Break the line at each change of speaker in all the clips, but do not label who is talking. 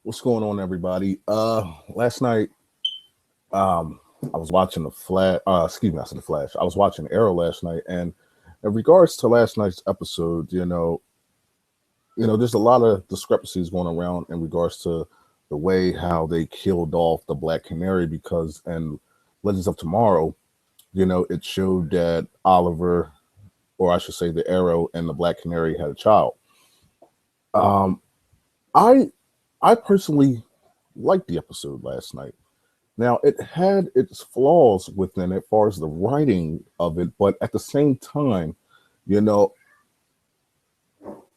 What's going on, everybody? Last night, I was watching the Flash. Excuse me, I said the Flash. I was watching Arrow last night, and in regards to last night's episode, there's a lot of discrepancies going around in regards to the way how they killed off the Black Canary. Because in Legends of Tomorrow, it showed that Oliver, or I should say, the Arrow and the Black Canary had a child. Um, I I personally liked the episode last night. Now, it had its flaws within it, as far as the writing of it, but at the same time, you know,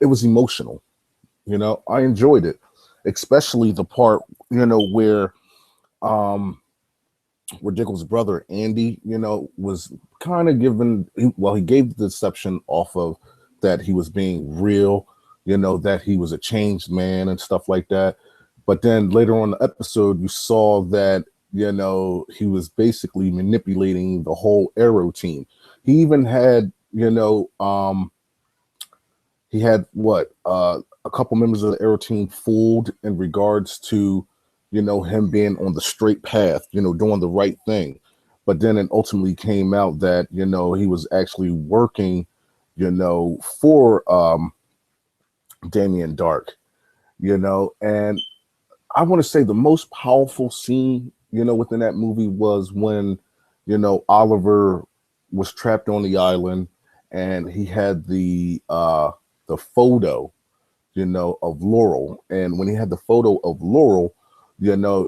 it was emotional. I enjoyed it, especially the part, where um where Dickle's brother Andy, was kind of given. Well, he gave the deception off of that he was being real, that he was a changed man and stuff like that. But then later on in the episode, you saw that he was basically manipulating the whole Arrow team. He even had he had what a couple members of the Arrow team fooled in regards to him being on the straight path, doing the right thing. But then it ultimately came out that he was actually working for Damien Dark, and I want to say the most powerful scene, within that movie was when, Oliver was trapped on the island and he had the photo, of Laurel. And when he had the photo of Laurel,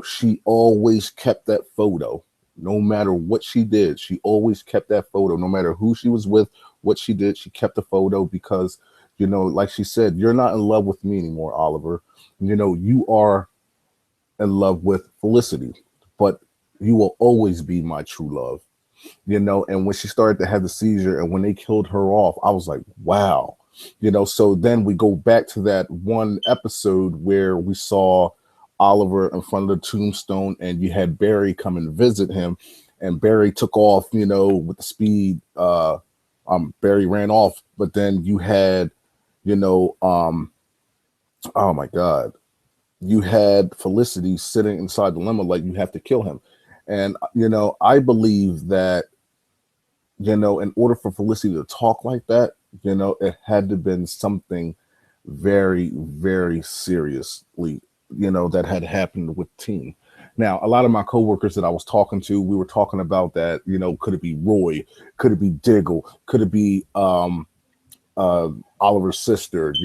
she always kept that photo. No matter what she did, she always kept that photo. No matter who she was with, what she did, she kept the photo because, like she said, you're not in love with me anymore, Oliver. You are in love with Felicity, but you will always be my true love. And when she started to have the seizure and when they killed her off, I was like, wow. So then we go back to that one episode where we saw Oliver in front of the tombstone and you had Barry come and visit him, and Barry took off, with the speed. Barry ran off, but then you had, you know, um, oh my God, you had Felicity sitting inside the limo like you have to kill him. And, I believe that, in order for Felicity to talk like that, it had to been something very, very seriously, that had happened with Teen. Now, a lot of my coworkers that I was talking to, we were talking about that, could it be Roy? Could it be Diggle? Could it be uh, Oliver's sister,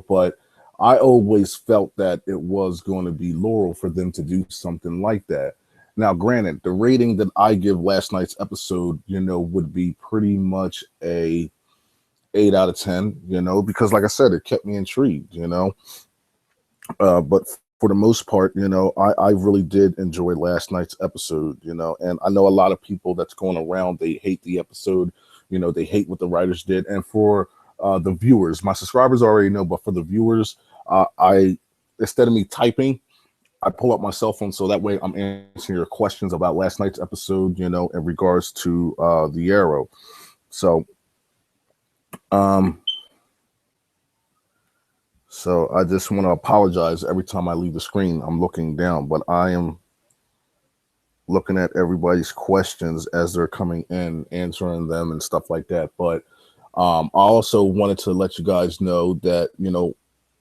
but I always felt that it was going to be Laurel for them to do something like that. Now, granted, the rating that I give last night's episode, would be pretty much a 8 out of 10, because like I said, it kept me intrigued, but for the most part, I really did enjoy last night's episode, and I know a lot of people that's going around, they hate the episode, they hate what the writers did. And for the viewers, my subscribers already know, but for the viewers, I, instead of me typing, I pull up my cell phone so that way I'm answering your questions about last night's episode, in regards to the Arrow. So, um, so I just want to apologize every time I leave the screen. I'm looking down, but I am looking at everybody's questions as they're coming in, answering them and stuff like that. But I also wanted to let you guys know that,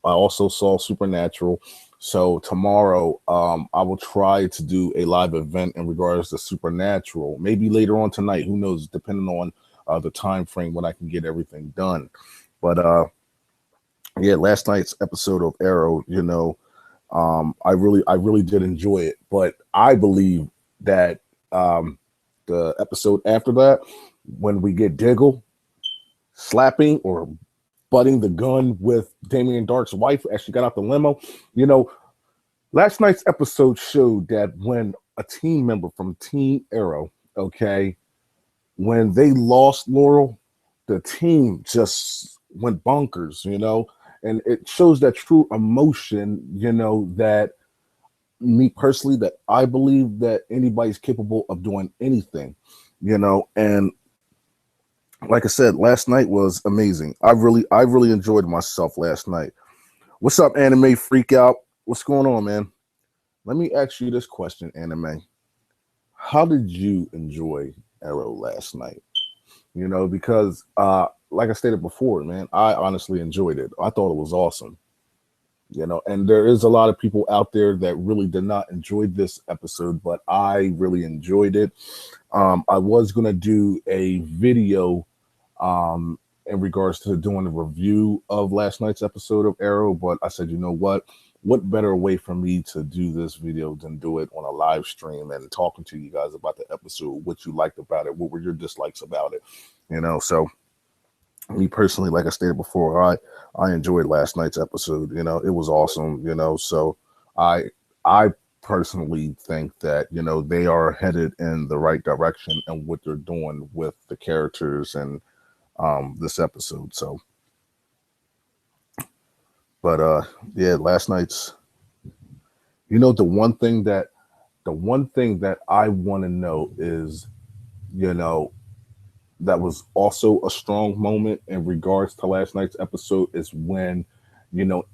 I also saw Supernatural. So tomorrow, I will try to do a live event in regards to Supernatural. Maybe later on tonight, who knows, depending on the time frame when I can get everything done. But yeah, last night's episode of Arrow, I really did enjoy it. But I believe that the episode after that, when we get Diggle slapping or butting the gun with Damien Dark's wife as she got out the limo, you know, last night's episode showed that when a team member from Team Arrow, okay, when they lost Laurel, the team just went bonkers, and it shows that true emotion, that me personally, that I believe that anybody's capable of doing anything, and like I said, last night was amazing. I really enjoyed myself last night. What's up, anime freak out? What's going on, man? let me ask you this question, Anime. How did you enjoy Arrow last night? Because like I stated before, man, I honestly enjoyed it. I thought it was awesome. And there is a lot of people out there that really did not enjoy this episode, but I really enjoyed it. I was gonna do a video in regards to doing a review of last night's episode of Arrow, but I said, you know what better way for me to do this video than do it on a live stream and talking to you guys about the episode, what you liked about it, what were your dislikes about it, so me personally, like I stated before, I enjoyed last night's episode. It was awesome. So I personally think that they are headed in the right direction and what they're doing with the characters and this episode. So, but yeah, last night's. The one thing that I want to know is, you know, that was also a strong moment in regards to last night's episode is when, you know,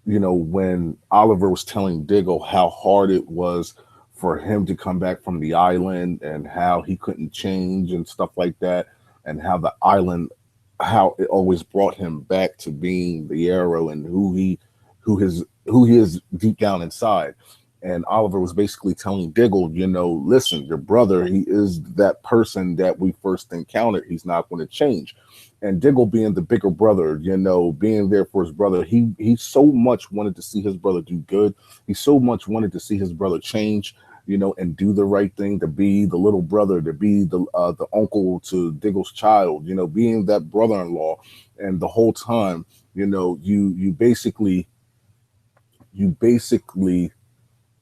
when Oliver was telling Diggle how hard it was for him to come back from the island and how he couldn't change and stuff like that, and how the island, how it always brought him back to being the Arrow and who he is deep down inside. And Oliver was basically telling Diggle, listen, your brother, he is that person that we first encountered. He's not going to change. And Diggle, being the bigger brother, being there for his brother, he so much wanted to see his brother do good. He so much wanted to see his brother change, and do the right thing, to be the little brother, to be the uncle to Diggle's child, being that brother-in-law. And the whole time, you basically,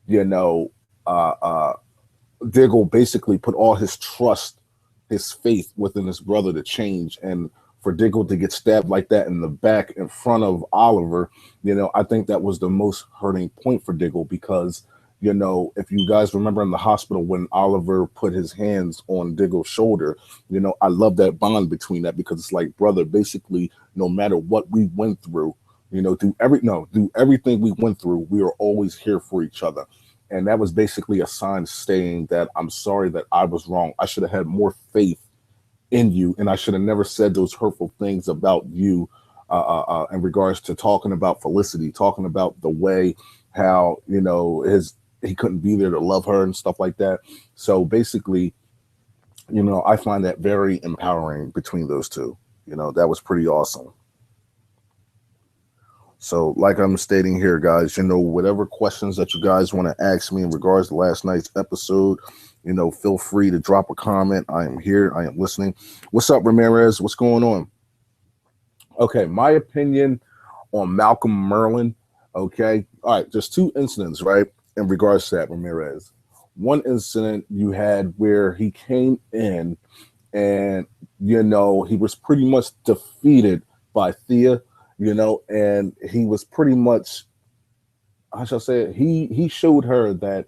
you know, uh, uh, Diggle basically put all his trust, his faith within his brother to change. And for Diggle to get stabbed like that in the back in front of Oliver, I think that was the most hurting point for Diggle because, if you guys remember in the hospital when Oliver put his hands on Diggle's shoulder, I love that bond between that because it's like, brother, basically, no matter what we went through, do everything we went through, we are always here for each other. And that was basically a sign saying that I'm sorry that I was wrong. I should have had more faith in you, and I should have never said those hurtful things about you in regards to talking about Felicity, talking about the way how he couldn't be there to love her and stuff like that. So basically, I find that very empowering between those two. That was pretty awesome. So, like I'm stating here, guys, whatever questions that you guys want to ask me in regards to last night's episode, feel free to drop a comment. I am here. I am listening. What's up, Ramirez? What's going on? Okay, my opinion on Malcolm Merlin. Okay, all right, just two incidents, right, in regards to that, Ramirez. One incident you had where he came in and, he was pretty much defeated by Thea, and he was pretty much, I shall say it, he showed her that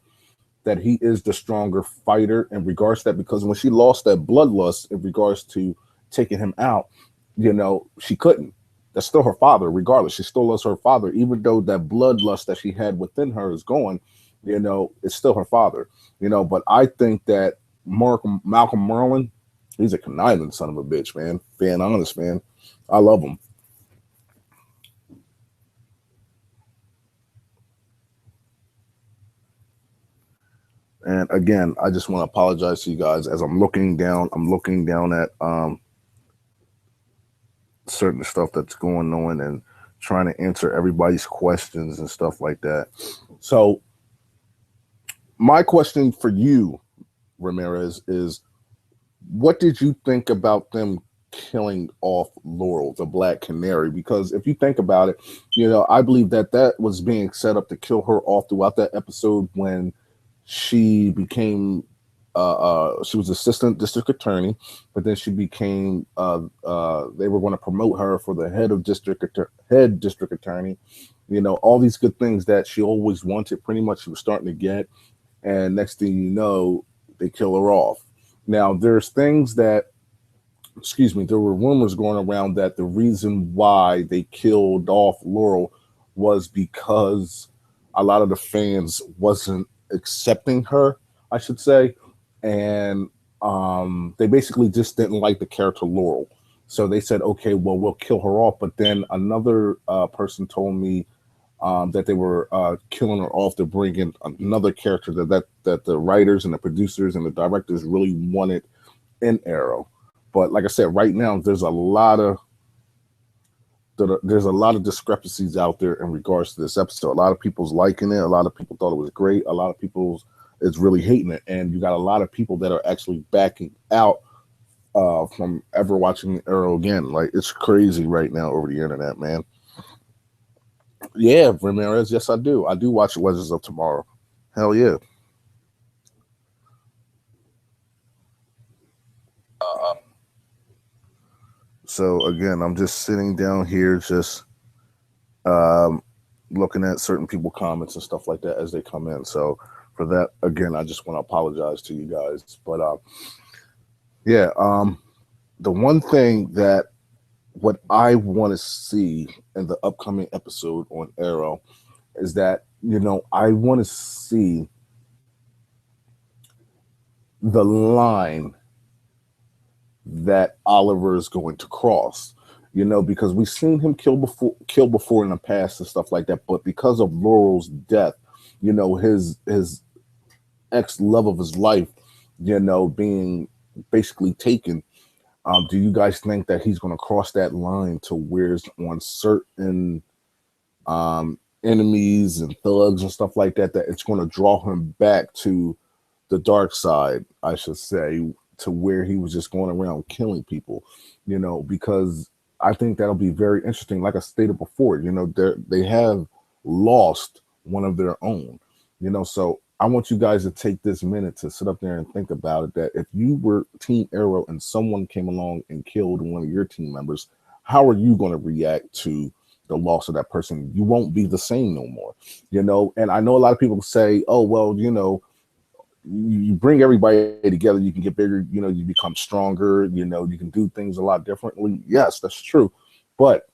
he is the stronger fighter in regards to that, because when she lost that bloodlust in regards to taking him out, she couldn't. That's still her father, regardless. She still loves her father, even though that bloodlust that she had within her is gone. It's still her father. But I think that Malcolm Merlin, he's a conniving son of a bitch, man. Being honest, man, I love him. And again, I just want to apologize to you guys as I'm looking down. I'm looking down at certain stuff that's going on and trying to answer everybody's questions and stuff like that. So, my question for you, Ramirez, is what did you think about them killing off Laurel, the Black Canary? Because if you think about it, I believe that was being set up to kill her off throughout that episode when she became she was assistant district attorney, but then she became they were going to promote her for the head district attorney. All these good things that she always wanted, pretty much she was starting to get, and next thing you know, they kill her off. Now there's things that, excuse me, there were rumors going around that the reason why they killed off Laurel was because a lot of the fans wasn't accepting her, I should say, and they basically just didn't like the character Laurel. So they said, okay, well, we'll kill her off. But then another person told me that they were killing her off to bring in another character that the writers and the producers and the directors really wanted in Arrow. But like I said, right now there's a lot of discrepancies out there in regards to this episode. A lot of people's liking it. A lot of people thought it was great. A lot of people is really hating it, and you got a lot of people that are actually backing out from ever watching Arrow again. Like, it's crazy right now over the internet, man. Yeah, Ramirez. Yes, I do. I do watch Legends of Tomorrow. Hell yeah. So again, I'm just sitting down here, just um, looking at certain people comments and stuff like that as they come in. So for that, again, I just want to apologize to you guys. But yeah, the one thing that what I want to see in the upcoming episode on Arrow is that, I want to see the line that Oliver is going to cross. Because we've seen him kill before in the past and stuff like that. But because of Laurel's death, his ex love of his life, being basically taken. Do you guys think that he's going to cross that line to where it's on certain enemies and thugs and stuff like that, that it's going to draw him back to the dark side, I should say, to where he was just going around killing people, because I think that'll be very interesting. Like I stated before, they have lost one of their own, so I want you guys to take this minute to sit up there and think about it, that if you were Team Arrow and someone came along and killed one of your team members, how are you going to react to the loss of that person? You won't be the same no more, and I know a lot of people say, oh, well, you bring everybody together, you can get bigger, you become stronger, you can do things a lot differently. Yes, that's true. But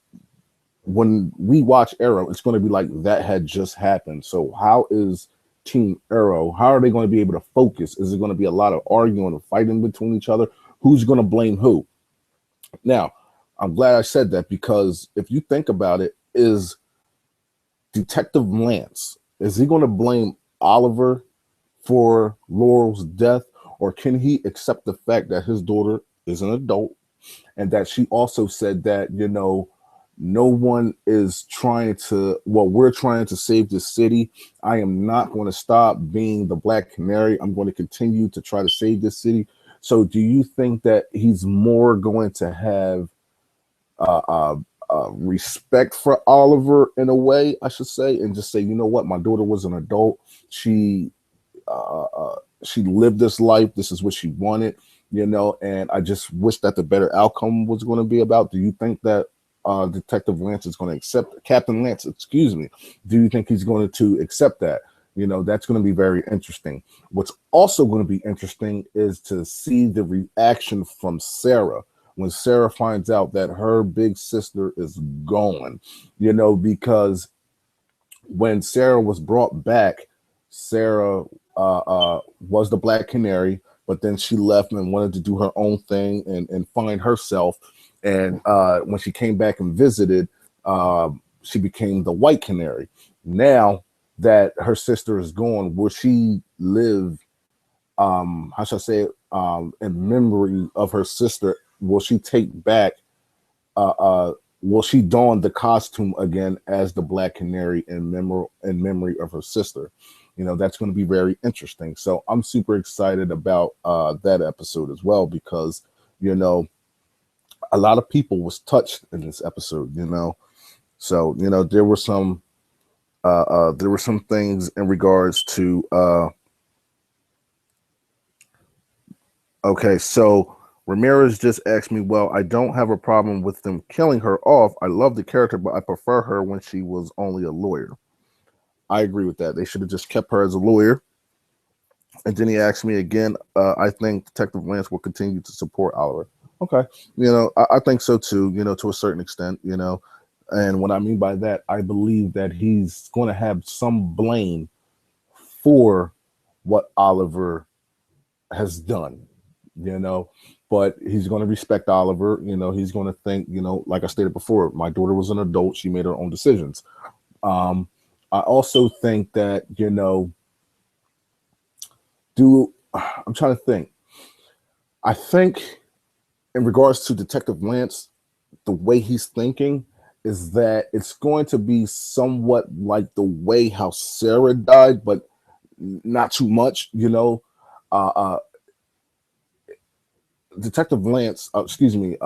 when we watch Arrow, it's going to be like that had just happened. So how is Team Arrow, how are they going to be able to focus? Is it going to be a lot of arguing and fighting between each other? Who's going to blame who? Now, I'm glad I said that, because if you think about it, is Detective Lance, is he going to blame Oliver for Laurel's death, or can he accept the fact that his daughter is an adult and that she also said that, no one is trying to, well, we're trying to save this city. I am not going to stop being the Black Canary. I'm going to continue to try to save this city. So do you think that he's more going to have respect for Oliver in a way, I should say, and just say, you know what, my daughter was an adult. She lived this life. This is what she wanted, and I just wish that the better outcome was going to be about. Do you think that Detective Lance is going to accept, Captain Lance, excuse me, do you think he's going to accept that? That's going to be very interesting. What's also going to be interesting is to see the reaction from Sarah when Sarah finds out that her big sister is gone, because when Sarah was brought back, Sarah was the Black Canary, but then she left and wanted to do her own thing and find herself. And when she came back and visited, she became the White Canary. Now that her sister is gone, will she live, how should I say it, in memory of her sister? Will she take back, will she don the costume again as the Black Canary in memory of her sister? That's going to be very interesting. So I'm super excited about that episode as well, because, a lot of people was touched in this episode, So, there were some things in regards to okay, so Ramirez just asked me, well, I don't have a problem with them killing her off. I love the character, but I prefer her when she was only a lawyer. I agree with that. They should have just kept her as a lawyer. And then he asked me again, I think Detective Lance will continue to support Oliver. Okay. I think so too, to a certain extent, And what I mean by that, I believe that he's going to have some blame for what Oliver has done, you know. But he's going to respect Oliver. You know, he's going to think, you know, like I stated before, my daughter was an adult. She made her own decisions. Um, I also think that, you know, I'm trying to think. I think in regards to Detective Lance, the way he's thinking is that it's going to be somewhat like the way how Sarah died, but not too much, you know. Uh, uh, Detective Lance, excuse me,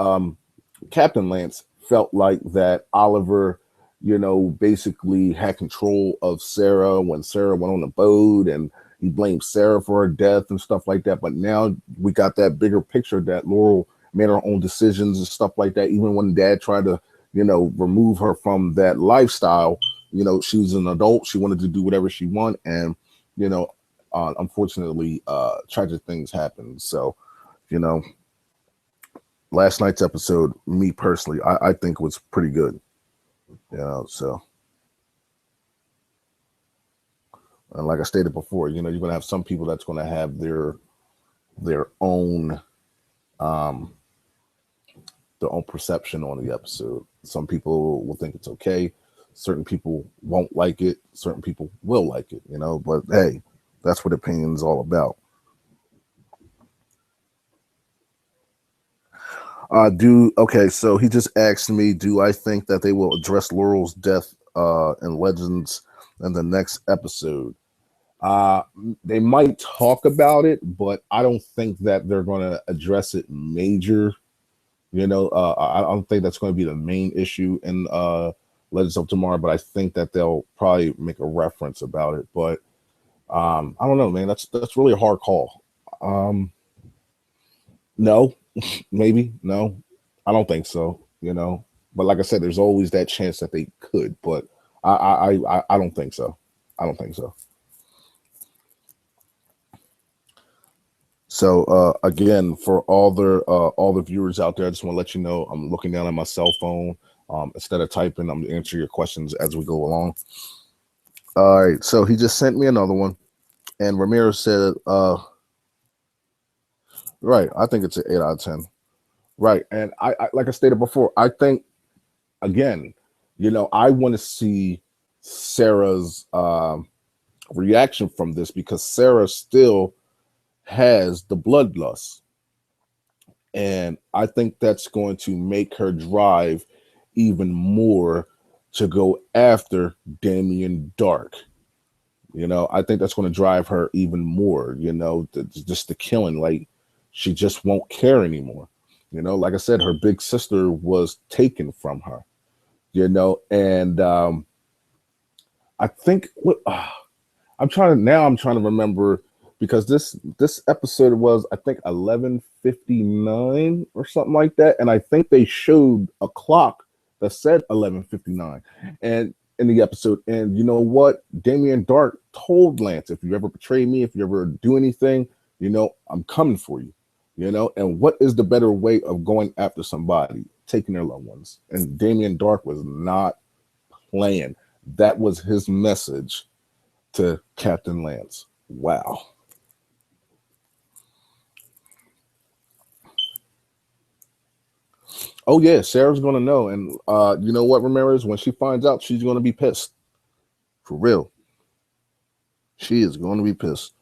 Captain Lance felt like that Oliver, you know, basically had control of Sarah when Sarah went on the boat, and he blamed Sarah for her death and stuff like that. But now we got that bigger picture that Laurel made her own decisions and stuff like that. Even when Dad tried to, you know, remove her from that lifestyle, you know, she was an adult. She wanted to do whatever she wanted, and you know, unfortunately, tragic things happened. So, you know, last night's episode, me personally, I think was pretty good. You know, so and like I stated before, you know, you're gonna have some people that's gonna have their own um their own perception on the episode. Some people will think it's okay, certain people won't like it, certain people will like it, you know, but hey, that's what opinion's all about. Do okay, so he just asked me, do I think that they will address Laurel's death in Legends in the next episode? Uh, they might talk about it, but I don't think that they're going to address it major. You know, I don't think that's going to be the main issue in Legends of Tomorrow, but I think that they'll probably make a reference about it. But I don't know, man. That's really a hard call. Um, no, maybe no. I don't think so. You know, but like I said, there's always that chance that they could, but I don't think so. I don't think so. So again, for all the viewers out there, I just want to let you know I'm looking down at my cell phone. Instead of typing, I'm answering your questions as we go along. All right. So he just sent me another one, and Ramirez said, "Right, I think it's an 8 out of 10." Right, and I like I stated before, I think again, you know, I want to see Sarah's reaction from this because Sarah still has the bloodlust. And I think that's going to make her drive even more to go after Damien Dark. You know, I think that's going to drive her even more, you know, just the killing. Like, she just won't care anymore. You know, like I said, her big sister was taken from her, you know, and I think what I'm trying to remember because this episode was I think 11:59 or something like that, and I think they showed a clock that said 11:59, and in the episode, and you know what, Damien Dark told Lance, if you ever betray me, if you ever do anything, you know, I'm coming for you, you know, and what is the better way of going after somebody, taking their loved ones, and Damien Dark was not playing. That was his message to Captain Lance. Wow. Oh yeah, Sarah's gonna know, and you know what, Ramirez? When she finds out, she's gonna be pissed. For real, she is going to be pissed.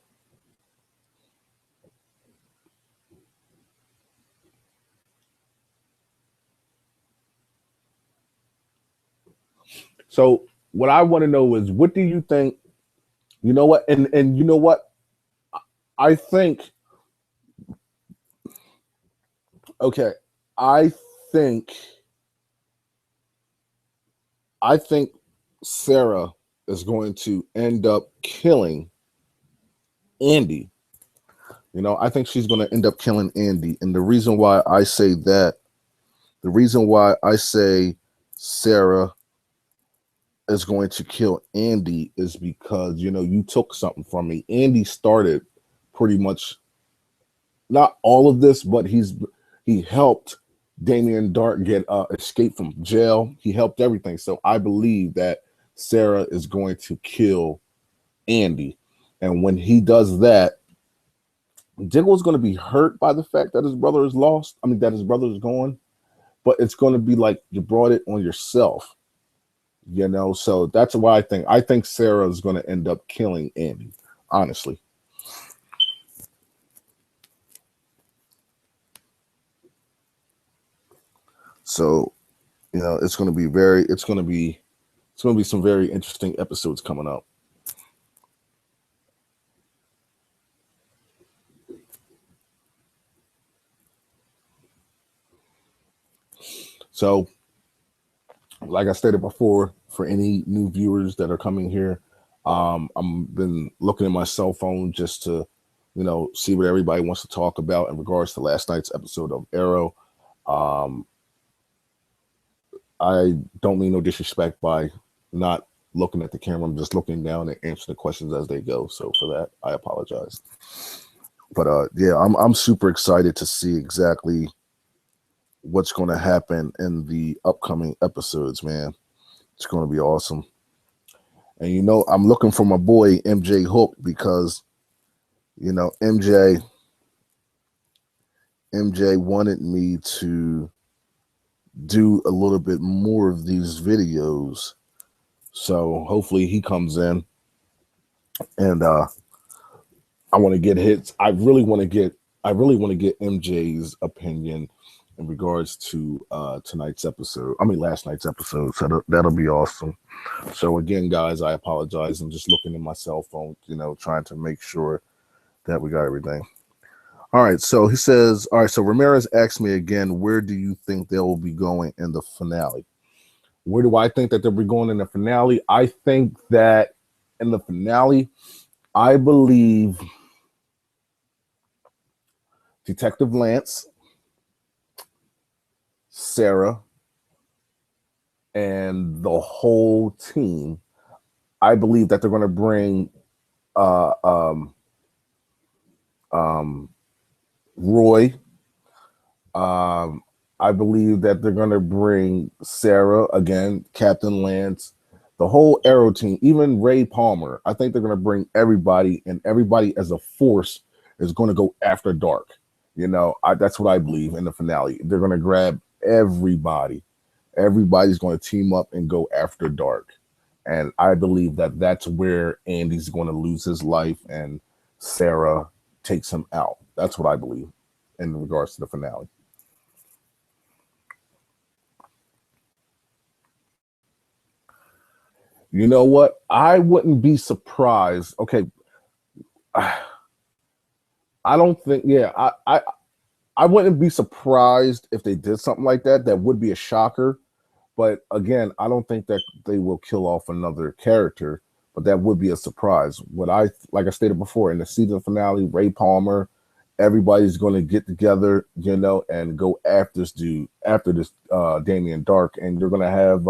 So what I want to know is, what do you think? You know what, and you know what? I think okay. I think I think Sarah is going to end up killing Andy. You know, I think she's going to end up killing Andy, and the reason why I say that, the reason why I say Sarah is going to kill Andy is because, you know, you took something from me. Andy started pretty much not all of this, but he helped Damien Dark get escape from jail. He helped everything. So I believe that Sarah is going to kill Andy. And when he does that, Diggle's going to be hurt by the fact that his brother is lost. I mean, that his brother is gone. But it's going to be like you brought it on yourself, you know. So that's why I think Sarah is going to end up killing Andy, honestly. So, you know, it's going to be some very interesting episodes coming up. So, like I stated before, for any new viewers that are coming here, I'm been looking at my cell phone just to, you know, see what everybody wants to talk about in regards to last night's episode of Arrow. Um, I don't mean no disrespect by not looking at the camera. I'm just looking down and answering the questions as they go. So for that, I apologize. But yeah, I'm super excited to see exactly what's going to happen in the upcoming episodes, man. It's going to be awesome. And you know, I'm looking for my boy MJ Hook because, you know, MJ wanted me to do a little bit more of these videos. So hopefully he comes in, and I want to get his. I really want to get MJ's opinion in regards to tonight's episode. I mean, last night's episode. So that'll be awesome. So again, guys, I apologize. I'm just looking at my cell phone, you know, trying to make sure that we got everything. All right. So he says, all right. So Ramirez asked me again, where do you think they will be going in the finale? Where do I think that they'll be going in the finale? I think that in the finale, I believe Detective Lance, Sarah, and the whole team, I believe that they're going to bring uh, um, Roy. I believe that they're going to bring Sarah again, Captain Lance, the whole Arrow team, even Ray Palmer. I think they're going to bring everybody, and everybody as a force is going to go after Dark. You know, that's what I believe in the finale. They're going to grab everybody. Everybody's going to team up and go after Dark. And I believe that that's where Andy's going to lose his life and Sarah takes him out. That's what I believe in regards to the finale. You know what? I wouldn't be surprised. Okay. I don't think, yeah, I wouldn't be surprised if they did something like that. That would be a shocker. But again, I don't think that they will kill off another character, but that would be a surprise. Like I stated before, in the season finale, Ray Palmer, everybody's going to get together, you know, and go after this dude, after this Damien Dark, and you're going to have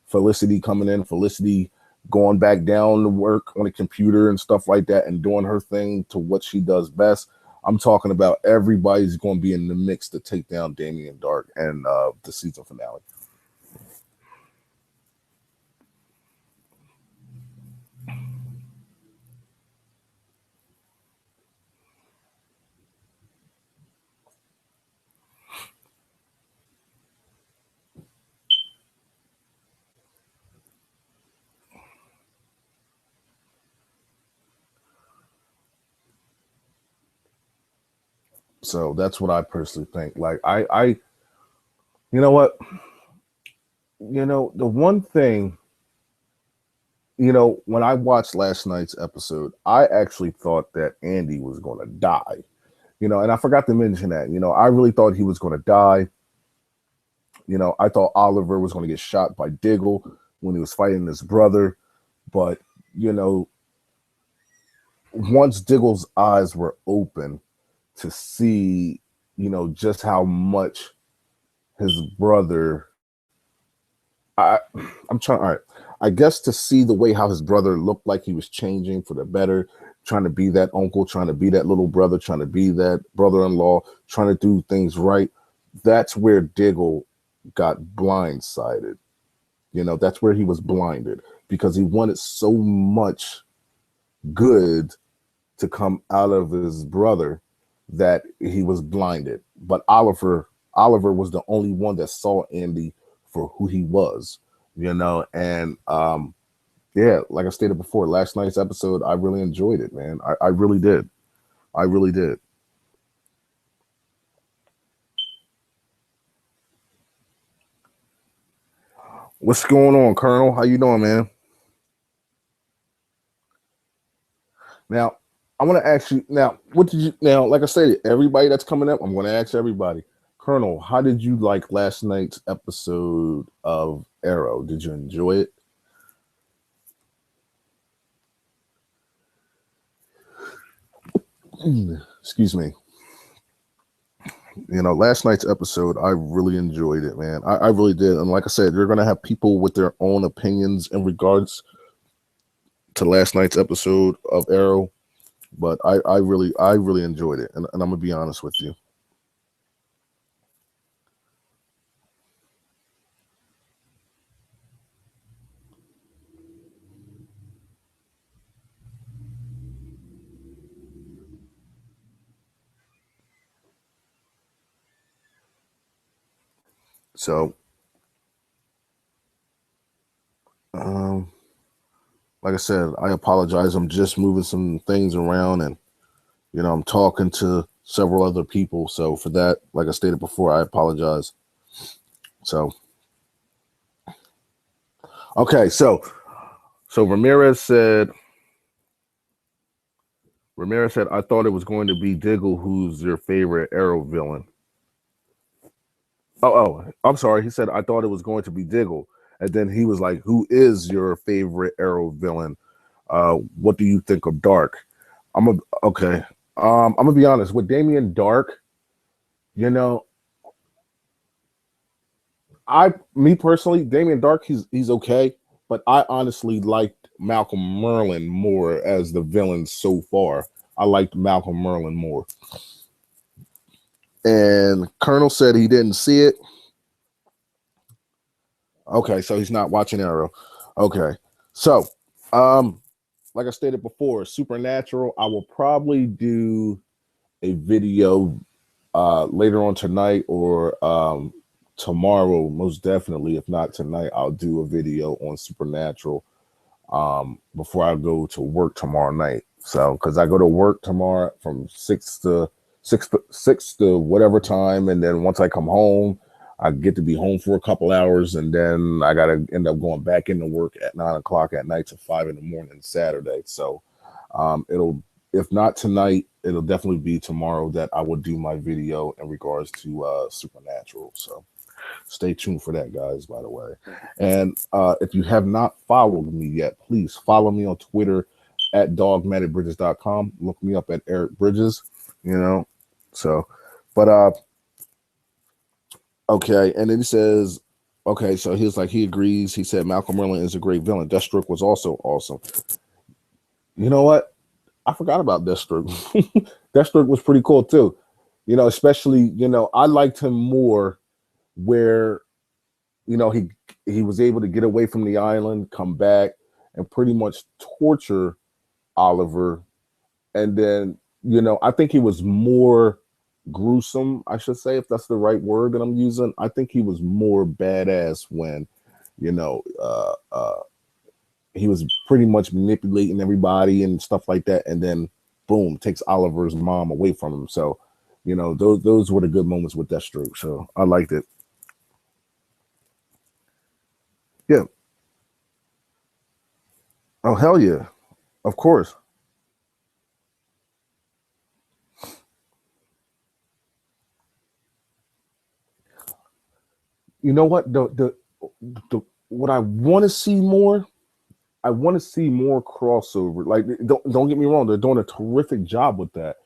Felicity coming in, Felicity going back down to work on a computer and stuff like that, and doing her thing to what she does best. I'm talking about everybody's going to be in the mix to take down Damien Dark and the season finale. So that's what I personally think. Like you know what, you know, the one thing, you know, when I watched last night's episode, I actually thought that Andy was going to die. You know, and I forgot to mention that. You know, I really thought he was going to die. You know, I thought Oliver was going to get shot by Diggle when he was fighting his brother, but you know, once Diggle's eyes were open to see, you know, just how much his brother, I, I'm trying. All right, I guess to see the way how his brother looked like he was changing for the better, trying to be that uncle, trying to be that little brother, trying to be that brother-in-law, trying to do things right. that's where Diggle got blindsided. That's where he was blinded because he wanted so much good to come out of his brother that he was blinded. But Oliver was the only one that saw Andy for who he was, and yeah, like I stated before, last night's episode, I really enjoyed it, man. I really did. I really did. What's going on, Colonel? How you doing, man? Now, I want to ask you now, what did you now, like I said, everybody that's coming up, I'm going to ask everybody. Colonel, how did you like last night's episode of Arrow? Did you enjoy it? Excuse me. Last night's episode, I really enjoyed it, man. I really did. And like I said, you're going to have people with their own opinions in regards to last night's episode of Arrow, but I really enjoyed it. And I'm going to be honest with you. So, um, like I said, I apologize. I'm just moving some things around and, I'm talking to several other people. So for that, like I stated before, I apologize. So, okay. So Ramirez said, I thought it was going to be Diggle, who's your favorite Arrow villain. I'm sorry. He said, I thought it was going to be Diggle. And then he was like, who is your favorite Arrow villain? What do you think of Dark? Okay. I'm gonna be honest with Damien Dark. You know, me personally, Damien Dark, he's okay, but I honestly liked Malcolm Merlin more as the villain so far. I liked Malcolm Merlin more. And Colonel said he didn't see it. Okay, so he's not watching Arrow. Okay, so um, like I stated before, Supernatural. I will probably do a video later on tonight or tomorrow, most definitely. If not tonight, I'll do a video on Supernatural before I go to work tomorrow night. So, because I go to work tomorrow from six to whatever time, and then once I come home, I get to be home for a couple hours, and then I gotta end up going back into work at 9 o'clock at night to 5 in the morning Saturday. So, it'll if not tonight, it'll definitely be tomorrow that I will do my video in regards to Supernatural. So stay tuned for that, guys, by the way. And if you have not followed me yet, please follow me on Twitter at dogmatedbridges.com. Look me up at Eric Bridges, you know. So, but okay. And then he says, okay, so he was like, he agrees. He said Malcolm Merlin is a great villain. Deathstroke was also awesome. You know what? I forgot about Deathstroke. Deathstroke was pretty cool too. Especially, I liked him more where, he was able to get away from the island, come back, and pretty much torture Oliver. And then, I think he was more gruesome, I should say, if that's the right word that I'm using. I think he was more badass when, you know, uh, uh, he was pretty much manipulating everybody and stuff like that, and then boom, takes Oliver's mom away from him. So, those were the good moments with Deathstroke. So I liked it. Yeah. Oh hell yeah. Of course. You know what? The what I want to see more. I want to see more crossover. Like, don't get me wrong, they're doing a terrific job with that.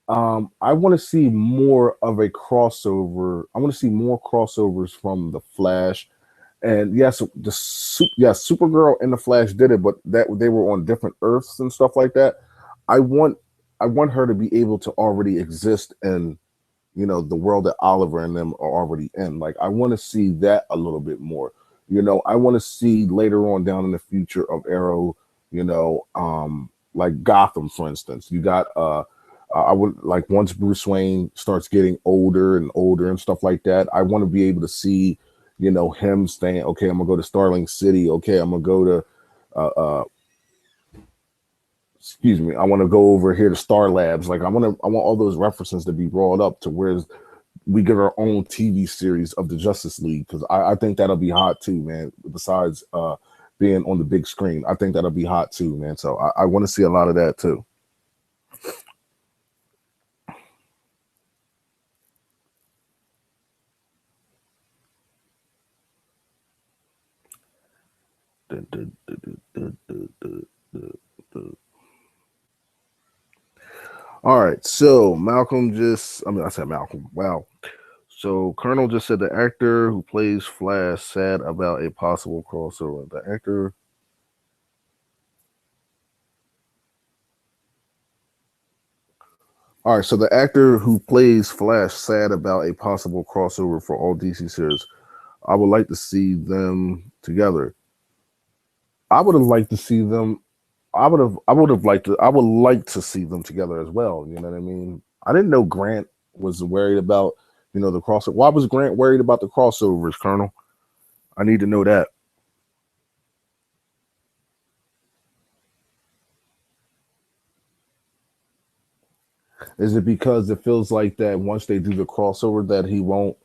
I want to see more of a crossover. I want to see more crossovers from the Flash. And yes, Supergirl and the Flash did it, but that they were on different Earths and stuff like that. I want I want her to be able to already exist in the world that Oliver and them are already in. Like I want to see that a little bit more. I want to see later on down in the future of Arrow, like Gotham, for instance. You got I would like once Bruce Wayne starts getting older and older and stuff like that. I want to be able to see, him saying, "Okay, I'm gonna go to Starling City. Okay, I'm gonna go to, excuse me, I want to go over here to Star Labs." Like I want all those references to be brought up to where we get our own TV series of the Justice League because I think that'll be hot too, man. Besides being on the big screen, I think that'll be hot too, man. So I want to see a lot of that too. All right, so I said Malcolm. Wow. So Colonel just said the actor who plays Flash sad about a possible crossover. The actor. All right, so the actor who plays Flash sad about a possible crossover for all DC series. I would like to see them together. I would have liked to see them. I would like to see them together as well. You know what I mean? I didn't know Grant was worried about, the crossover. Why was Grant worried about the crossovers, Colonel? I need to know that. Is it because it feels like that once they do the crossover that he won't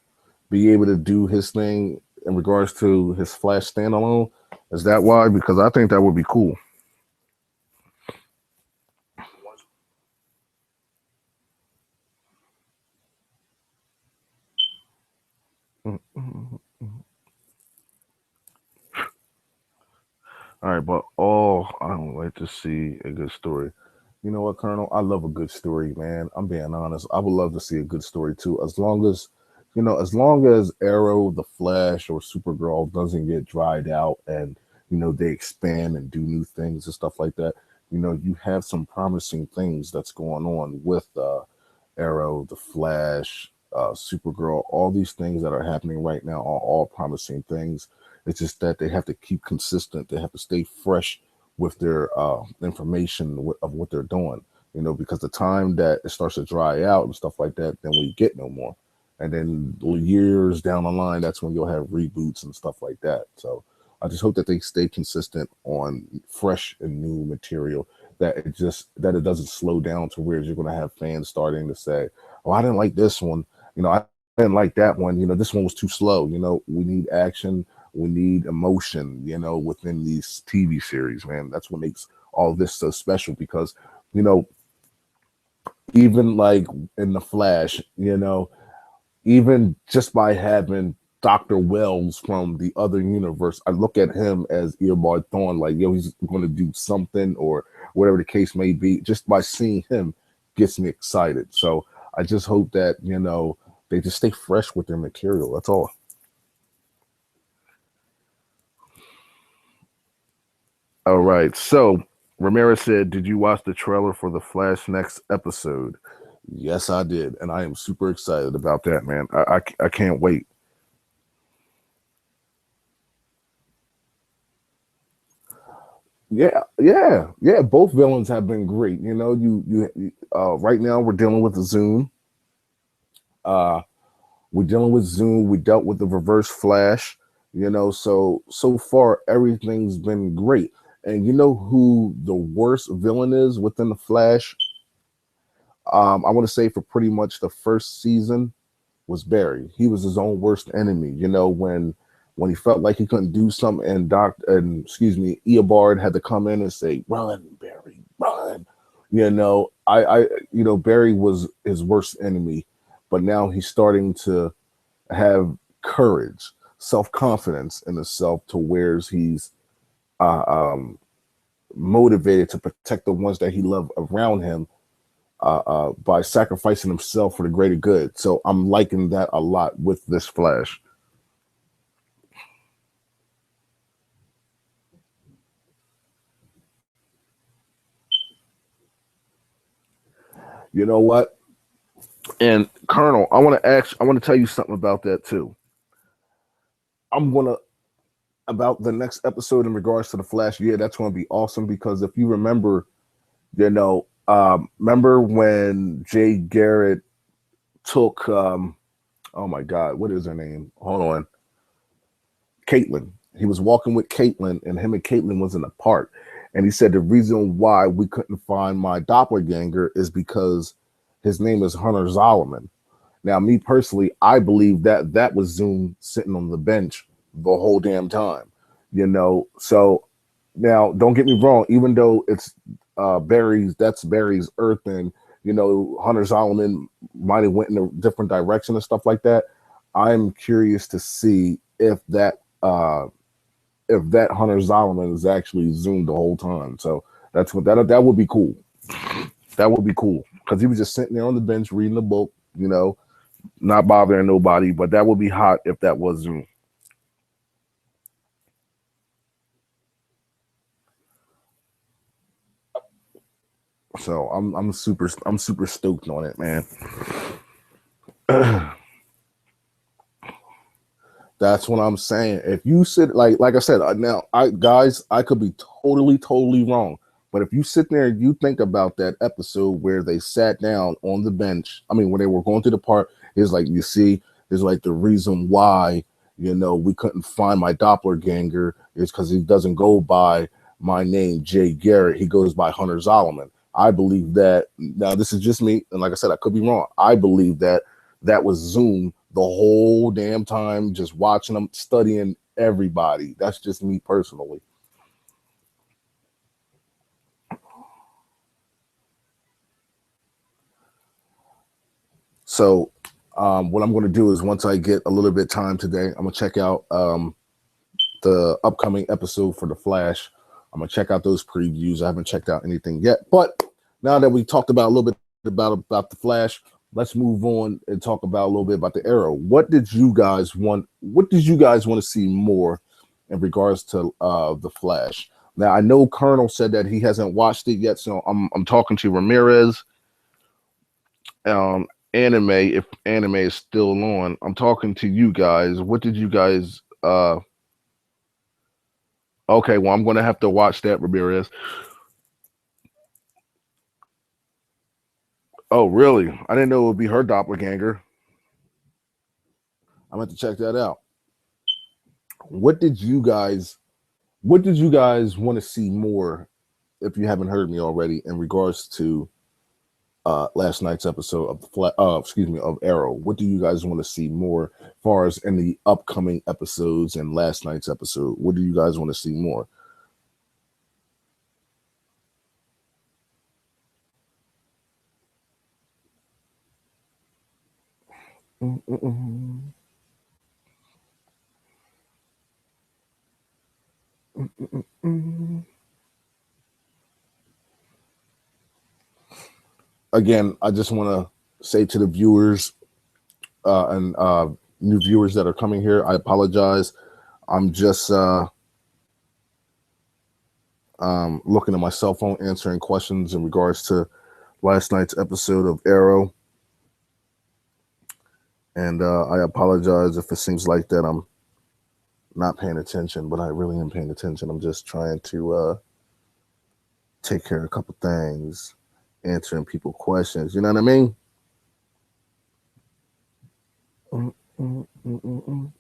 be able to do his thing in regards to his Flash standalone? Is that why? Because I think that would be cool. All right, but I don't like to see a good story. You know what, Colonel? I love a good story, man. I'm being honest. I would love to see a good story too, as long as Arrow, the Flash, or Supergirl doesn't get dried out, and they expand and do new things and stuff like that. You have some promising things that's going on with Arrow, the Flash, Supergirl. All these things that are happening right now are all promising things. It's just that they have to keep consistent. They have to stay fresh with their information of what they're doing. Because the time that it starts to dry out and stuff like that, then we get no more. And then years down the line, that's when you'll have reboots and stuff like that. So I just hope that they stay consistent on fresh and new material. That it doesn't slow down to where you're going to have fans starting to say, "Oh, I didn't like this one. I didn't like that one. This one was too slow. We need action, we need emotion, within these TV series, man. That's what makes all this so special because, you know, even like in the Flash, even just by having Dr. Wells from the other universe, I look at him as Eobard Thawne, like, yo, he's going to do something or whatever the case may be. Just by seeing him gets me excited. So I just hope that, they just stay fresh with their material. That's all. All right. So Ramirez said, "Did you watch the trailer for the Flash next episode?" Yes, I did, and I am super excited about that, man. I can't wait. Yeah, yeah, yeah. Both villains have been great. Right now we're dealing with the Zoom. Uh, we're dealing with Zoom. We dealt with the Reverse Flash. So far everything's been great. And you know who the worst villain is within the Flash? I want to say for pretty much the first season was Barry. He was his own worst enemy. When he felt like he couldn't do something, and excuse me, Eobard had to come in and say, "Run, Barry, run." Barry was his worst enemy, but now he's starting to have courage, self confidence in himself, to where he's uh, um, motivated to protect the ones that he loved around him by sacrificing himself for the greater good. So I'm liking that a lot with this Flash. You know what? And Colonel, I want to tell you something about that too. I'm gonna about the next episode in regards to the Flash. Yeah, that's gonna be awesome because if you remember, remember when Jay Garrett took oh my God, what is her name? Hold on, Caitlin. He was walking with Caitlin, and him and Caitlin was in the park. And he said the reason why we couldn't find my doppelganger is because his name is Hunter Zolomon. Now, me personally, I believe that that was Zoom sitting on the bench the whole damn time. So now don't get me wrong, even though it's Barry's, that's Barry's Earth, and Hunter Zolomon might have went in a different direction and stuff like that. I'm curious to see if that Hunter Zolomon is actually zoomed the whole time. So that's what that would be cool. That would be cool because he was just sitting there on the bench reading a book, not bothering nobody. But that would be hot if that was Zoom. So I'm super stoked on it, man. That's what I'm saying. If you sit like I said, now I guys, I could be totally wrong. But if you sit there and you think about that episode where they sat down on the bench, I mean, when they were going through the park, is like you see, is like the reason why we couldn't find my doppelganger is because he doesn't go by my name, Jay Garrett. He goes by Hunter Zolomon. I believe that. Now, this is just me, and like I said, I could be wrong. I believe that that was Zoom the whole damn time, just watching them, studying everybody. That's just me personally. So, what I'm going to do is once I get a little bit time today, I'm going to check out the upcoming episode for The Flash. I'm going to check out those previews. I haven't checked out anything yet, but now that we talked about a little bit about the Flash, let's move on and talk about a little bit about the Arrow. What did you guys want? What did you guys want to see more in regards to the Flash? Now I know Colonel said that he hasn't watched it yet, so I'm talking to Ramirez. Um, Anime, if anime is still on, I'm talking to you guys. What did you guys? Okay, well I'm gonna have to watch that, Ramirez. Oh, really? I didn't know it would be her doppelganger. I'm going to check that out. What did you guys what did you guys want to see more if you haven't heard me already in regards to last night's episode of of Arrow? What do you guys want to see more as far as in the upcoming episodes and last night's episode? What do you guys want to see more? Mm-mm-mm. Mm-mm-mm. Again, I just want to say to the viewers and new viewers that are coming here, I apologize. I'm just looking at my cell phone, answering questions in regards to last night's episode of Arrow. And I apologize if it seems like that I'm not paying attention, but I really am paying attention. I'm just trying to take care of a couple things, answering people questions. You know what I mean? Mm, mm, mm, mm, mm.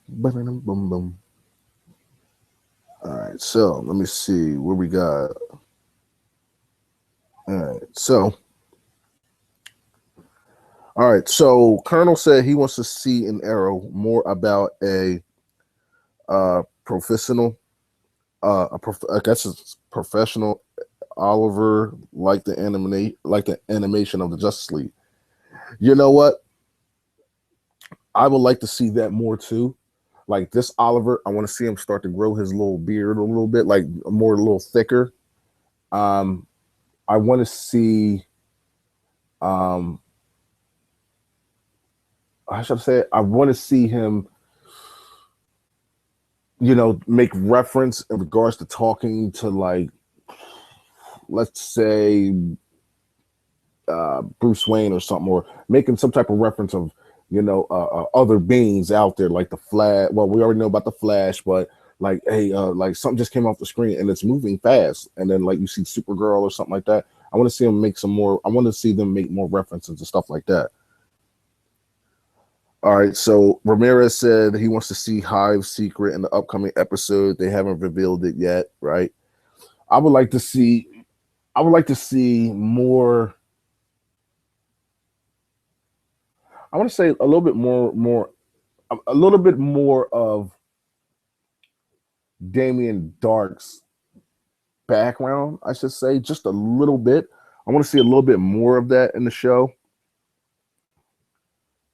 Ba-da-dum, boom, boom. All right, so let me see where we got. All right, so Colonel said he wants to see in Arrow more about a professional, I guess it's professional Oliver, like the animation of the Justice League. You know what? I would like to see that more too. Like this Oliver, I want to see him start to grow his little beard a little bit, like more a little thicker. Um, I want to see. Um, how should I say it? I want to see him, make reference in regards to talking to, like, let's say Bruce Wayne or something, or making some type of reference of other beings out there like the Flash. Well, we already know about the Flash, but like, hey, like something just came off the screen and it's moving fast, and then like you see Supergirl or something like that. I want to see them make some more. I want to see them make more references and stuff like that. All right, so Ramirez said he wants to see Hive's secret in the upcoming episode. They haven't revealed it yet, right? I would like to see. I would like to see more. I want to say a little bit a little bit more of Damien Dark's background, I should say, just a little bit. I want to see a little bit more of that in the show.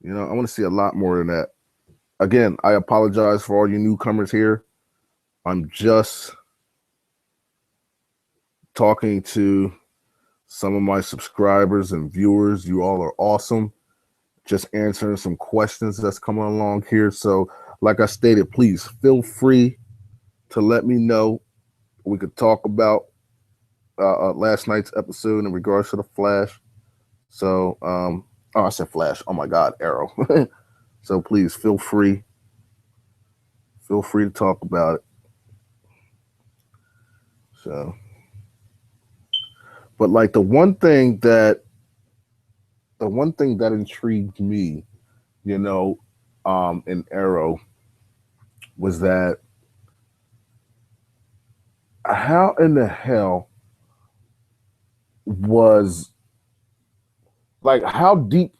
I want to see a lot more of that. Again, I apologize for all you newcomers here. I'm just talking to some of my subscribers and viewers. You all are awesome. Just answering some questions that's coming along here. So, like I stated, please feel free to let me know. We could talk about last night's episode in regards to the Flash. So, I said Flash. Oh my God, Arrow. So please feel free. Feel free to talk about it. So, but like the one thing that intrigued me, in Arrow was that how in the hell was like how deep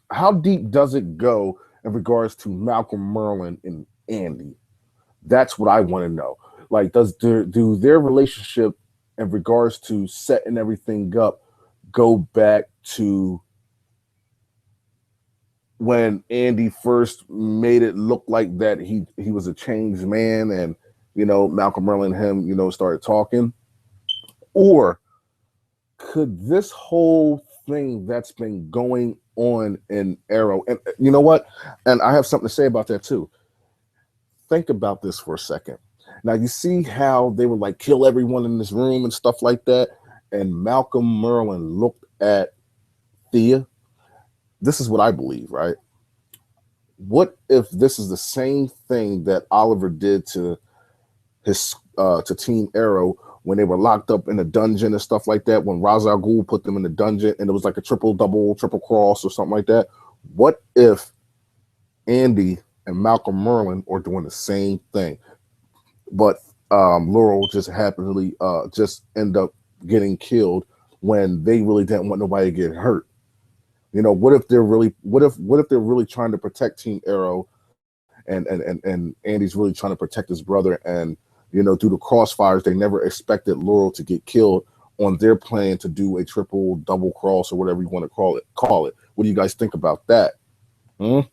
does it go in regards to Malcolm Merlyn and Andy? That's what I want to know. Like, do their relationship in regards to setting everything up go back to when Andy first made it look like that he was a changed man, and Malcolm Merlyn and him started talking? Or could this whole thing that's been going on in Arrow, and you know what? And I have something to say about that too. Think about this for a second. Now you see how they would like kill everyone in this room and stuff like that, and Malcolm Merlyn looked at Thea. This is what I believe, right? What if this is the same thing that Oliver did to Team Arrow when they were locked up in a dungeon and stuff like that, when Ra's al Ghul put them in the dungeon and it was like a triple cross or something like that? What if Andy and Malcolm Merlyn are doing the same thing, but Laurel just happily just end up getting killed when they really didn't want nobody to get hurt? What if they're really trying to protect Team Arrow, and Andy's really trying to protect his brother, and through the crossfires they never expected Laurel to get killed on their plan to do a triple double cross or whatever you want to call it. What do you guys think about that? What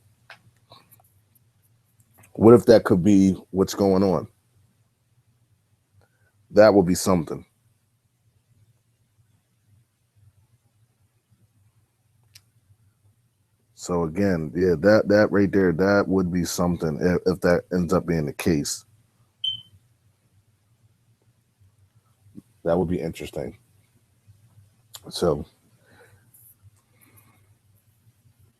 if that could be what's going on? That would be something. So again, yeah, that right there, that would be something if that ends up being the case. That would be interesting. So so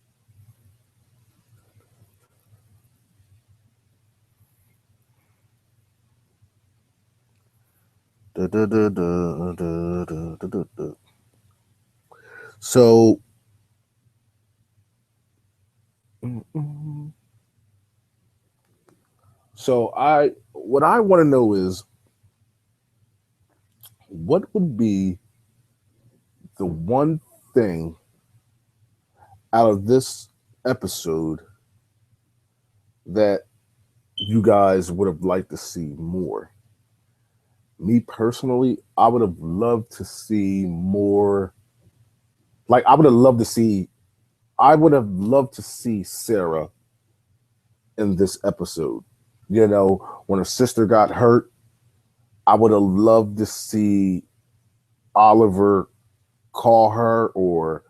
what I want to know is, what would be the one thing out of this episode that you guys would have liked to see more? Me personally, I would have loved to see more. Like, I would have loved to see Sarah in this episode. When her sister got hurt, I would have loved to see Oliver call her, or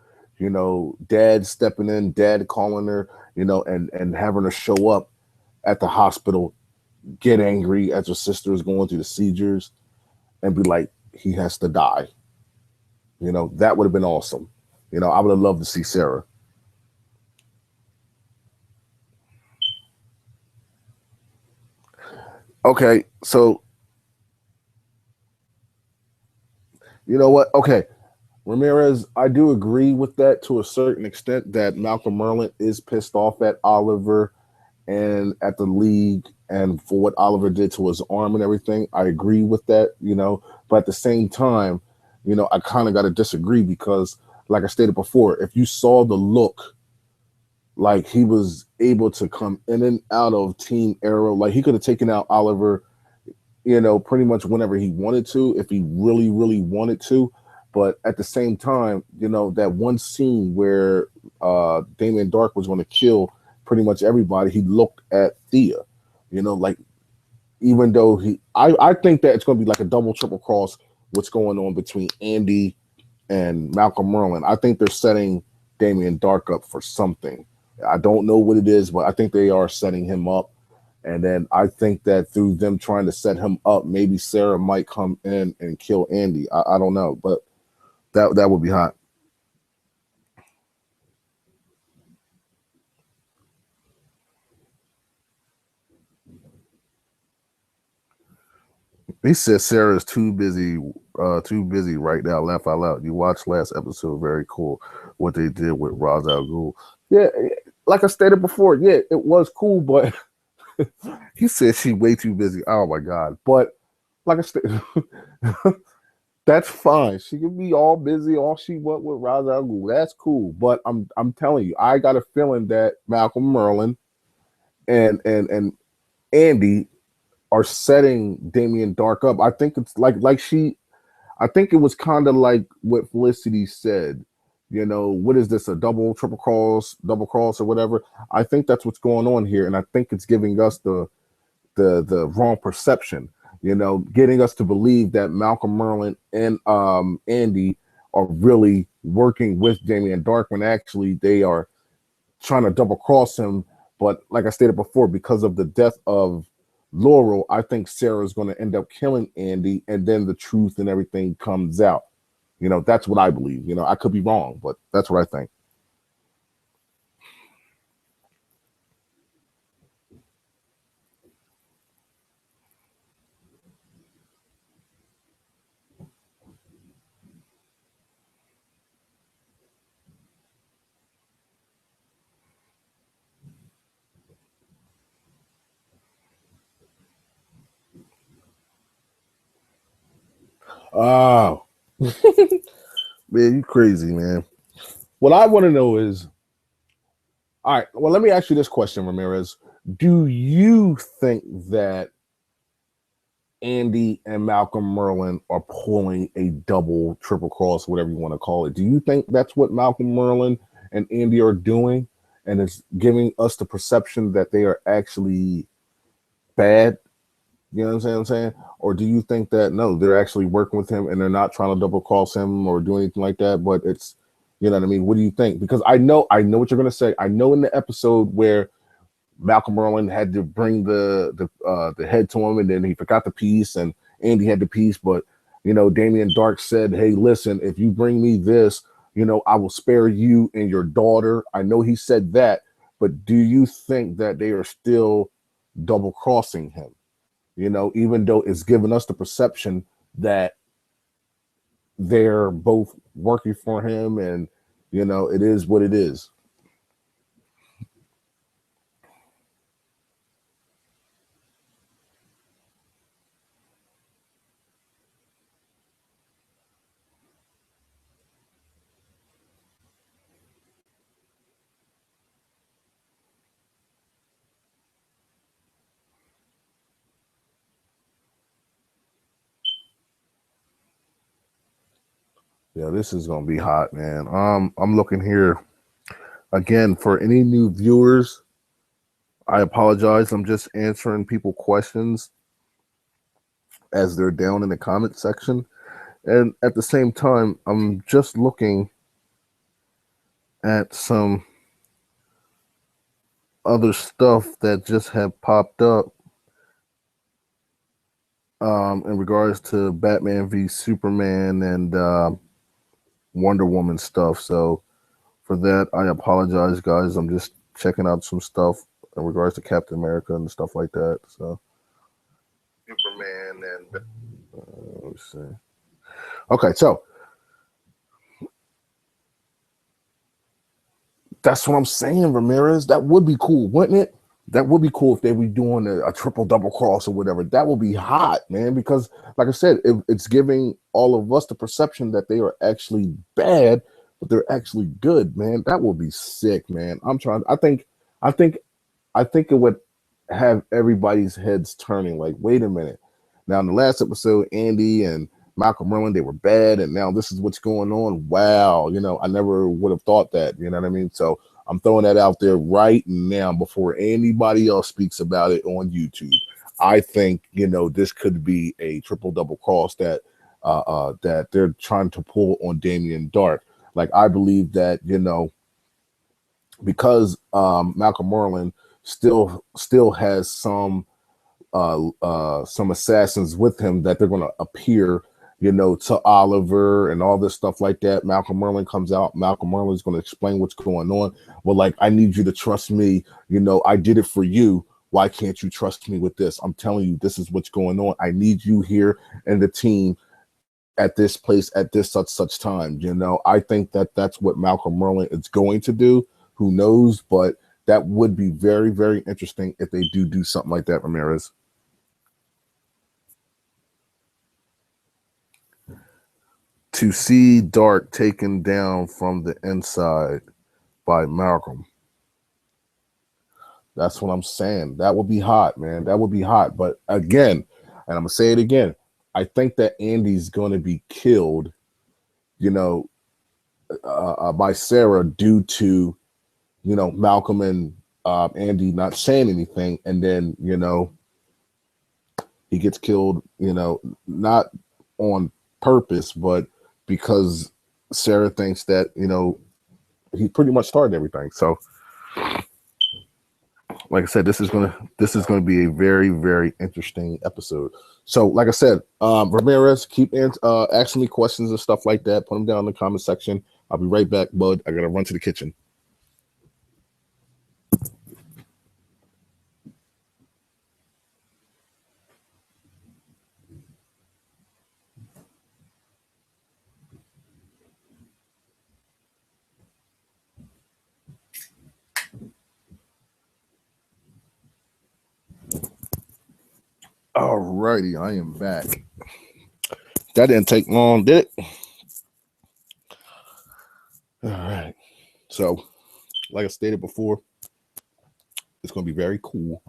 dad stepping in, dad calling her, and having her show up at the hospital, get angry as her sister is going through the seizures, and be like, he has to die. That would have been awesome. I would have loved to see Sarah. Okay, so you know what? Okay, Ramirez, I do agree with that to a certain extent that Malcolm Merlin is pissed off at Oliver and at the league and for what Oliver did to his arm and everything. I agree with that. But at the same time, I kind of got to disagree because, like I stated before, if you saw the look, like he was able to come in and out of Team Arrow, like he could have taken out Oliver pretty much whenever he wanted to, if he really, really wanted to. But at the same time, that one scene where Damien Dark was going to kill pretty much everybody, he looked at Thea, like even though I think that it's going to be like a double, triple cross what's going on between Andy and Malcolm Merlin. I think they're setting Damien Dark up for something. I don't know what it is, but I think they are setting him up. And then I think that through them trying to set him up, maybe Sarah might come in and kill Andy. I don't know, but that would be hot. He said Sarah's too busy right now. Laugh out loud. You watched last episode, very cool. What they did with Ra's al Ghul. Yeah, like I stated before, yeah, it was cool, but he said she way too busy. Oh my god! But like I said, that's fine. She can be all busy, all she want with Ra's al Ghul. That's cool. But I'm telling you, I got a feeling that Malcolm Merlin and Andy are setting Damien Dark up. I think it's like she. I think it was kind of like what Felicity said. What is this? A double cross, or whatever. I think that's what's going on here, and I think it's giving us the wrong perception. Getting us to believe that Malcolm Merlin and Andy are really working with Damien Dark when actually they are trying to double cross him. But like I stated before, because of the death of Laurel, I think Sarah's going to end up killing Andy, and then the truth and everything comes out. That's what I believe. I could be wrong, but that's what I think. Oh, man, you crazy, man. What I want to know is, all right, well, let me ask you this question, Ramirez. Do you think that Andy and Malcolm Merlin are pulling a double, triple cross, whatever you want to call it? Do you think that's what Malcolm Merlin and Andy are doing? And it's giving us the perception that they are actually bad. You know what I'm saying? Or do you think that no, they're actually working with him and they're not trying to double cross him or do anything like that? But it's, you know what I mean? What do you think? Because I know what you're gonna say. I know in the episode where Malcolm Merlin had to bring the head to him, and then he forgot the piece, and Andy had the piece. But Damien Dark said, "Hey, listen, if you bring me this, I will spare you and your daughter." I know he said that, but do you think that they are still double crossing him? Even though it's given us the perception that they're both working for him, and it is what it is. Yeah, this is gonna be hot, man. I'm looking here again for any new viewers. I apologize. I'm just answering people questions as they're down in the comment section, and at the same time, I'm just looking at some other stuff that just have popped up in regards to Batman v Superman and Wonder Woman stuff. So for that. I apologize, guys. I'm just checking out some stuff in regards to Captain America and stuff like that. So Superman and let me see. Okay, so that's what I'm saying, Ramirez. That would be cool, wouldn't it? That would be cool if they were doing a triple double cross or whatever. That would be hot, man. Because, like I said, it's giving all of us the perception that they are actually bad, but they're actually good, man. That would be sick, man. I'm trying. I think, I think it would have everybody's heads turning. Like, wait a minute. Now, in the last episode, Andy and Malcolm Merlin, they were bad, and now this is what's going on. Wow, I never would have thought that. You know what I mean? So I'm throwing that out there right now before anybody else speaks about it on YouTube. I think this could be a triple double cross that they're trying to pull on Damien Dark. Like I believe that because Malcolm Merlin still has some assassins with him that they're going to appear, to Oliver and all this stuff like that. Malcolm Merlin comes out. Malcolm Merlin is going to explain what's going on. Well, like, I need you to trust me. I did it for you. Why can't you trust me with this? I'm telling you, this is what's going on. I need you here and the team at this place at this such time. I think that that's what Malcolm Merlin is going to do. Who knows? But that would be very, very interesting if they do something like that, Ramirez. To see Dark taken down from the inside by Malcolm. That's what I'm saying. That would be hot, man. That would be hot. But again, and I'm gonna say it again, I think that Andy's going to be killed, by Sarah due to Malcolm and Andy not saying anything, and then he gets killed, not on purpose, but because Sarah thinks that he pretty much started everything. So, like I said, this is gonna be a very, very interesting episode. So, like I said, Ramirez, keep asking me questions and stuff like that. Put them down in the comment section. I'll be right back, bud. I gotta run to the kitchen. Alrighty, I am back. That didn't take long, did it? All right. So, like I stated before, it's going to be very cool.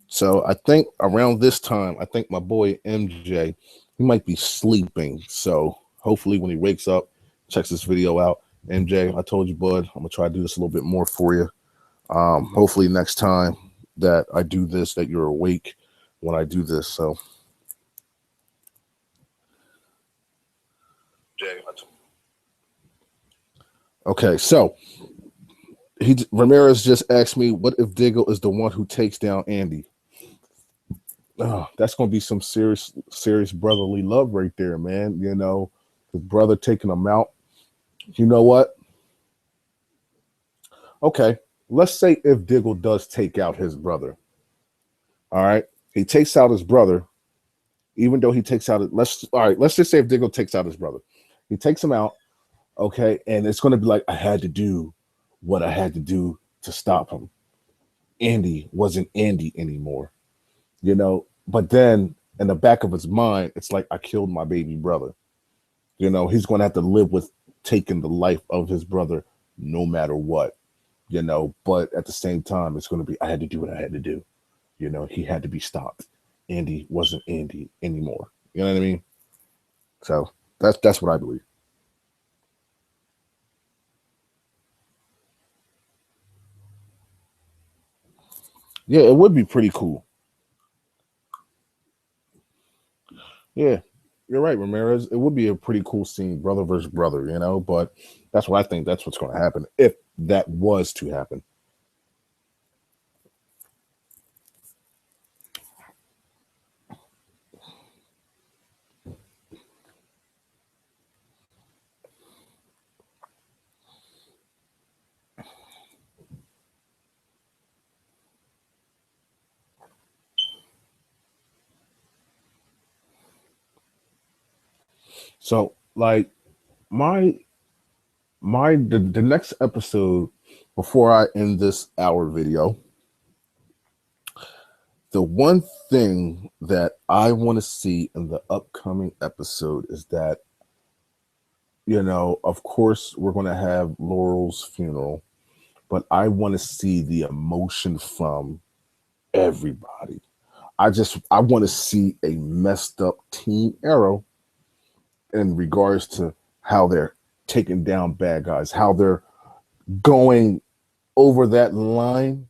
So I think around this time, I think my boy MJ, he might be sleeping. So hopefully when he wakes up, checks this video out. MJ, I told you, bud, I'm gonna try to do this a little bit more for you. Hopefully next time that I do this, that you're awake when I do this. So okay, so Ramirez just asked me, what if Diggle is the one who takes down Andy? Oh, that's gonna be some serious brotherly love right there, man. His brother taking him out. You know what? Okay, let's say if Diggle does take out his brother. All right, he takes out his brother, even though he takes out. Let's just say if Diggle takes out his brother, he takes him out. Okay, and it's gonna be like, I had to do what I had to do to stop him. Andy wasn't Andy anymore, But then in the back of his mind, it's like, I killed my baby brother. He's going to have to live with taking the life of his brother no matter what, but at the same time, it's going to be, I had to do what I had to do. He had to be stopped. Andy wasn't Andy anymore. You know what I mean? So that's what I believe. Yeah, it would be pretty cool. Yeah, you're right, Ramirez. It would be a pretty cool scene, brother versus brother, but that's what I think that's what's going to happen if that was to happen. So like my the next episode, before I end this hour video, the one thing that I want to see in the upcoming episode is that, of course, we're going to have Laurel's funeral, but I want to see the emotion from everybody. I want to see a messed up Team Arrow in regards to how they're taking down bad guys, how they're going over that line,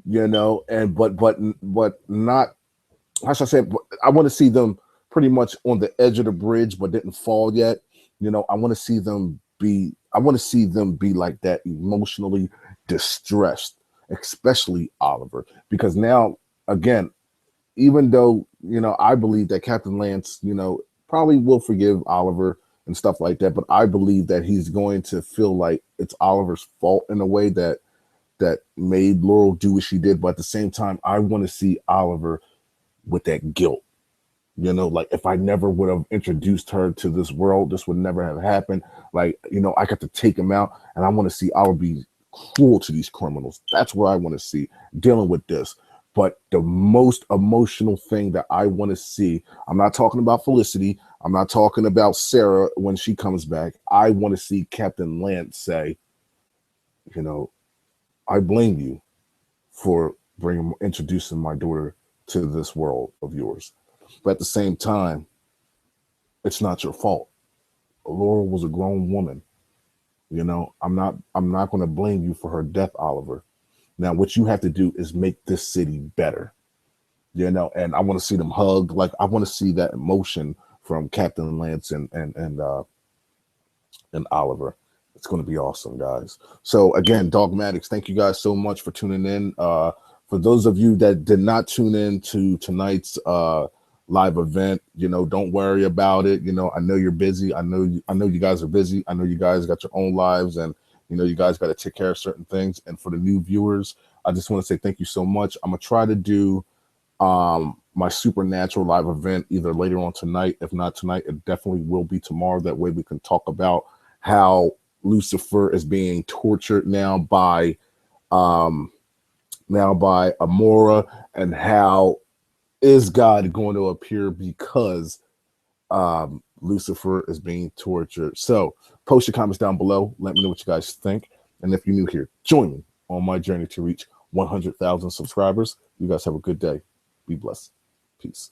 and but not, how should I say it? I want to see them pretty much on the edge of the bridge but didn't fall yet. I want to see them be like that, emotionally distressed, especially Oliver, because now, again, even though, I believe that Captain Lance, probably will forgive Oliver and stuff like that, but I believe that he's going to feel like it's Oliver's fault in a way that made Laurel do what she did. But at the same time, I want to see Oliver with that guilt. Like, if I never would have introduced her to this world, this would never have happened. Like, I got to take him out, and I want to see Oliver be cruel to these criminals. That's where I want to see dealing with this. But the most emotional thing that I want to see, I'm not talking about Felicity. I'm not talking about Sarah when she comes back. I want to see Captain Lance say, I blame you for introducing my daughter to this world of yours. But at the same time, it's not your fault. Laurel was a grown woman. I'm not going to blame you for her death, Oliver. Now, what you have to do is make this city better. And I want to see them hug. Like, I want to see that emotion from Captain Lance and Oliver. It's going to be awesome, guys. So again, Dogmatics, thank you guys so much for tuning in. For those of you that did not tune in to tonight's live event, don't worry about it. I know you're busy. I know you guys are busy. I know you guys got your own lives, and you guys got to take care of certain things. And for the new viewers, I just want to say thank you so much. I'm gonna try to do my Supernatural live event either later on tonight. If not tonight, it definitely will be tomorrow. That way we can talk about how Lucifer is being tortured now by Amora, and how is God going to appear because Lucifer is being tortured. So post your comments down below. Let me know what you guys think. And if you're new here, join me on my journey to reach 100,000 subscribers. You guys have a good day. Be blessed. Peace.